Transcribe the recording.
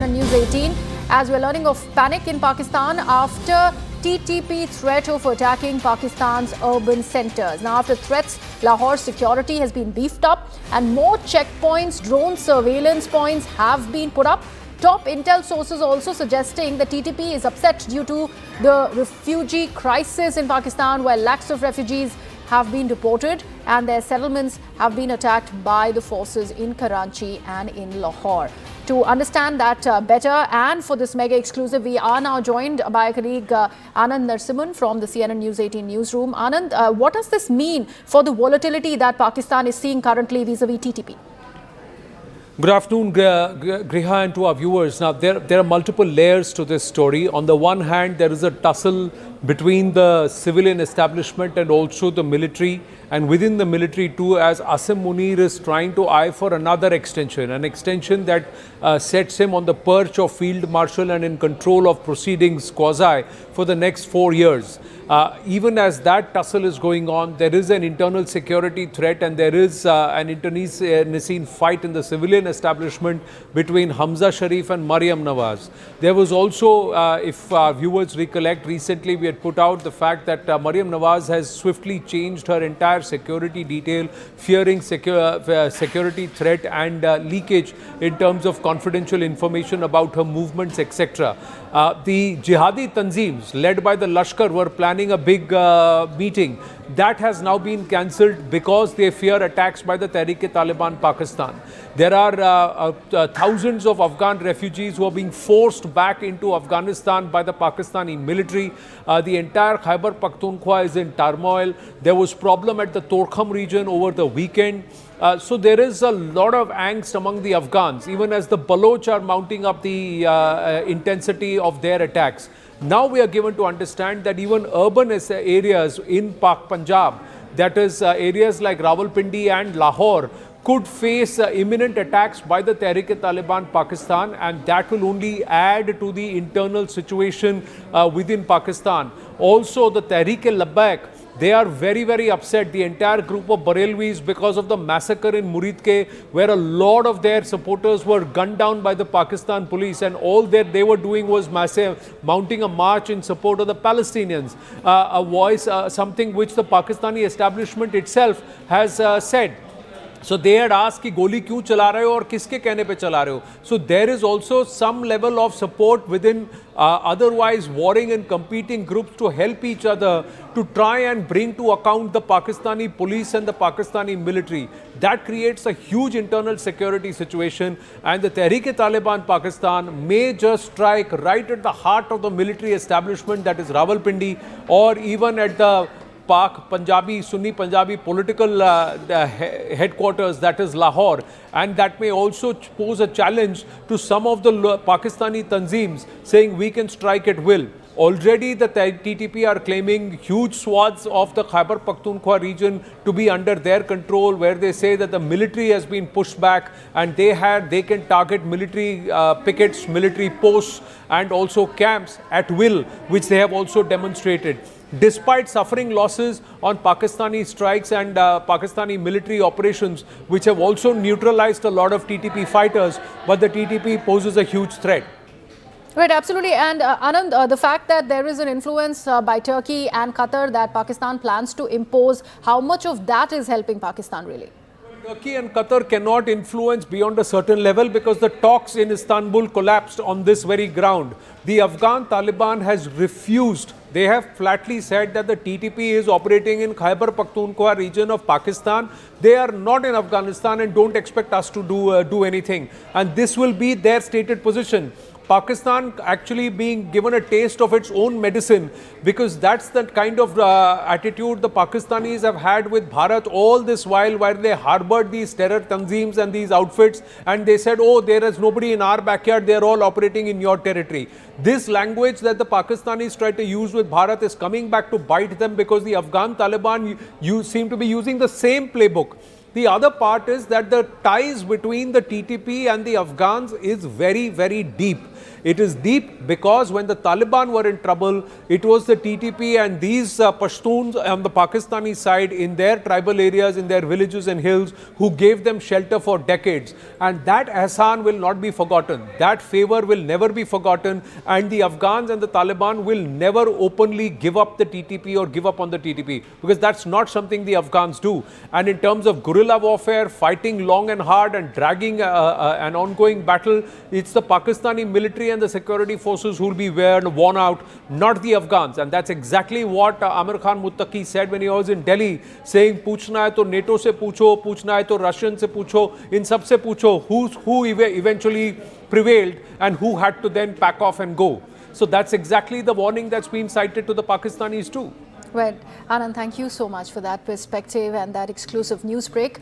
CNN News 18 as we're learning of panic in Pakistan after TTP threat of attacking Pakistan's urban centres. Now, after threats, Lahore's security has been beefed up and more checkpoints, drone surveillance points have been put up. Top intel sources also suggesting the TTP is upset due to the refugee crisis in Pakistan, where lakhs of refugees have been deported and their settlements have been attacked by the forces in Karachi and in Lahore. To understand that better and for this mega exclusive, we are now joined by a colleague Anand Narasimhan from the CNN News 18 newsroom. Anand, what does this mean for the volatility that Pakistan is seeing currently vis-a-vis TTP? Good afternoon, Griha, and to our viewers. Now, there are multiple layers to this story. On the one hand, there is a tussle between the civilian establishment and also the military, and within the military too, as Asim Munir is trying to eye for another extension, an extension that sets him on the perch of Field Marshal and in control of proceedings quasi for the next 4 years. Even as that tussle is going on, there is an internal security threat and there is an internecine fight in the civilian establishment between Hamza Sharif and Maryam Nawaz. There was also, if viewers recollect, recently we had put out the fact that Maryam Nawaz has swiftly changed her entire security detail, fearing security threat and leakage in terms of confidential information about her movements, etc. The jihadi tanzeems led by the Lashkar were planning a big meeting. That has now been cancelled because they fear attacks by the Tehreek-e-Taliban Pakistan. There are thousands of Afghan refugees who are being forced back into Afghanistan by the Pakistani military. The entire Khyber Pakhtunkhwa is in turmoil. There was problem at the Torkham region over the weekend. So there is a lot of angst among the Afghans, even as the Baloch are mounting up the intensity of their attacks. Now we are given to understand that even urban areas in Punjab, that is areas like Rawalpindi and Lahore, could face imminent attacks by the Tehreek-e-Taliban Pakistan, and that will only add to the internal situation within Pakistan. Also, the Tehreek-e-Labbaik, they are very, very upset, the entire group of Barelwis, because of the massacre in Muridke, where a lot of their supporters were gunned down by the Pakistan police, and all that they were doing was mounting a march in support of the Palestinians. A voice, something which the Pakistani establishment itself has said. So they had asked कि गोली क्यों चला रहे हो और किसके कहने पे चला रहे हो. So there is also some level of support within otherwise warring and competing groups to help each other to try and bring to account the Pakistani police and the Pakistani military. That creates a huge internal security situation, and the Tehreek-e-Taliban Pakistan may just strike right at the heart of the military establishment, that is Rawalpindi, or even at the Sunni Punjabi political headquarters, that is Lahore, and that may also pose a challenge to some of the Pakistani tanzeems, saying we can strike at will. Already the TTP are claiming huge swaths of the Khyber Pakhtunkhwa region to be under their control, where they say that the military has been pushed back and they can target military pickets, military posts and also camps at will, which they have also demonstrated. Despite suffering losses on Pakistani strikes and Pakistani military operations, which have also neutralized a lot of TTP fighters, but the TTP poses a huge threat. Right, absolutely. And Anand, the fact that there is an influence by Turkey and Qatar that Pakistan plans to impose, how much of that is helping Pakistan really? Turkey and Qatar cannot influence beyond a certain level because the talks in Istanbul collapsed on this very ground. The Afghan Taliban has refused. They have flatly said that the TTP is operating in Khyber Pakhtunkhwa region of Pakistan. They are not in Afghanistan and don't expect us to do anything. And this will be their stated position. Pakistan actually being given a taste of its own medicine, because that's the kind of attitude the Pakistanis have had with Bharat all this while they harbored these terror tanzeems and these outfits, and they said, oh, there is nobody in our backyard, they're all operating in your territory. This language that the Pakistanis try to use with Bharat is coming back to bite them, because the Afghan Taliban seem to be using the same playbook. The other part is that the ties between the TTP and the Afghans is very, very deep. It is deep because when the Taliban were in trouble, it was the TTP and these Pashtuns on the Pakistani side in their tribal areas, in their villages and hills, who gave them shelter for decades. And that ihsan will not be forgotten. That favor will never be forgotten. And the Afghans and the Taliban will never openly give up the TTP or give up on the TTP, because that's not something the Afghans do. And in terms of guerrilla warfare, fighting long and hard and dragging an ongoing battle, it's the Pakistani military and the security forces who will be worn out, not the Afghans. And that's exactly what Amir Khan Muttaqi said when he was in Delhi, saying, "Puchna hai to NATO se pucho, puchna hai to Russian se pucho, in sab se pucho who eventually prevailed and who had to then pack off and go." So that's exactly the warning that's been cited to the Pakistanis too. Well, Anand, thank you so much for that perspective and that exclusive news break.